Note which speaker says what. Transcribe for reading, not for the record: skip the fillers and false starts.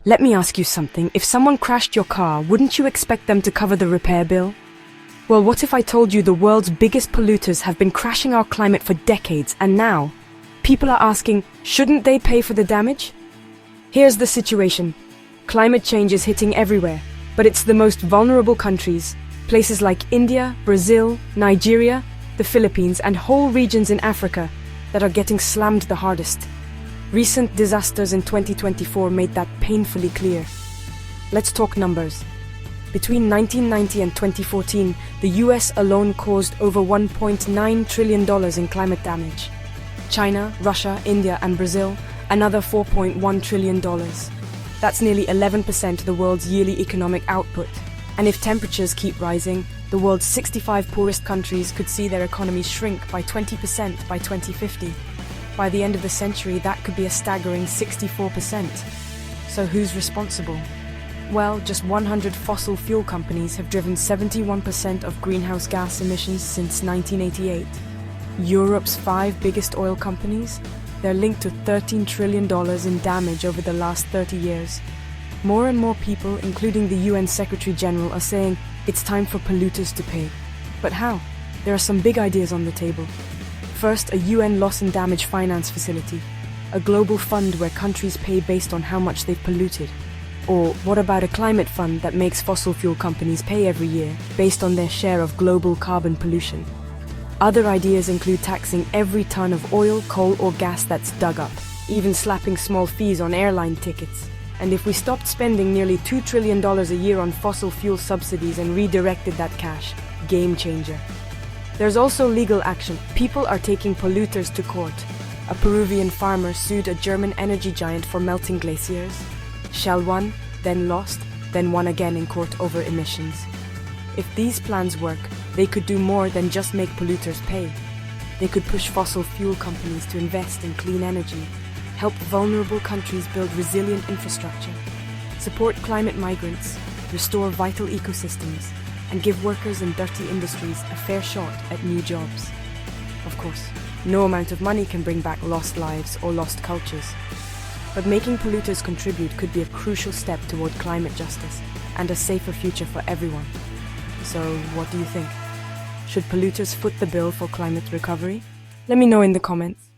Speaker 1: Let me ask you something. If someone crashed your car, wouldn't you expect them to cover the repair bill? Well, what if I told you the world's biggest polluters have been crashing our climate for decades, and now people are asking, shouldn't they pay for the damage? Here's the situation. Climate change is hitting everywhere, but it's the most vulnerable countries, places like India, Brazil, Nigeria, the Philippines, and whole regions in Africa that are getting slammed the hardest. Recent disasters in 2024 made that painfully clear. Let's talk numbers. Between 1990 and 2014, the US alone caused over $1.9 trillion in climate damage. China, Russia, India, and Brazil, another $4.1 trillion. That's nearly 11% of the world's yearly economic output. And if temperatures keep rising, the world's 65 poorest countries could see their economies shrink by 20% by 2050. By the end of the century, that could be a staggering 64%. So who's responsible? Well, just 100 fossil fuel companies have driven 71% of greenhouse gas emissions since 1988. Europe's 5 biggest oil companies, they're linked to $13 trillion in damage over the last 30 years. More and more people, including the UN Secretary General, are saying it's time for polluters to pay. But how? There are some big ideas on the table. First, a UN loss and damage finance facility, a global fund where countries pay based on how much they've polluted. Or what about a climate fund that makes fossil fuel companies pay every year based on their share of global carbon pollution? Other ideas include taxing every ton of oil, coal, or gas that's dug up, even slapping small fees on airline tickets. And if we stopped spending nearly $2 trillion a year on fossil fuel subsidies and redirected that cash, game changer. There's also legal action. People are taking polluters to court. A Peruvian farmer sued a German energy giant for melting glaciers. Shell won, then lost, then won again in court over emissions. If these plans work, they could do more than just make polluters pay. They could push fossil fuel companies to invest in clean energy, help vulnerable countries build resilient infrastructure, support climate migrants, restore vital ecosystems, and give workers in dirty industries a fair shot at new jobs. Of course, no amount of money can bring back lost lives or lost cultures. But making polluters contribute could be a crucial step toward climate justice and a safer future for everyone. So, what do you think? Should polluters foot the bill for climate recovery? Let me know in the comments.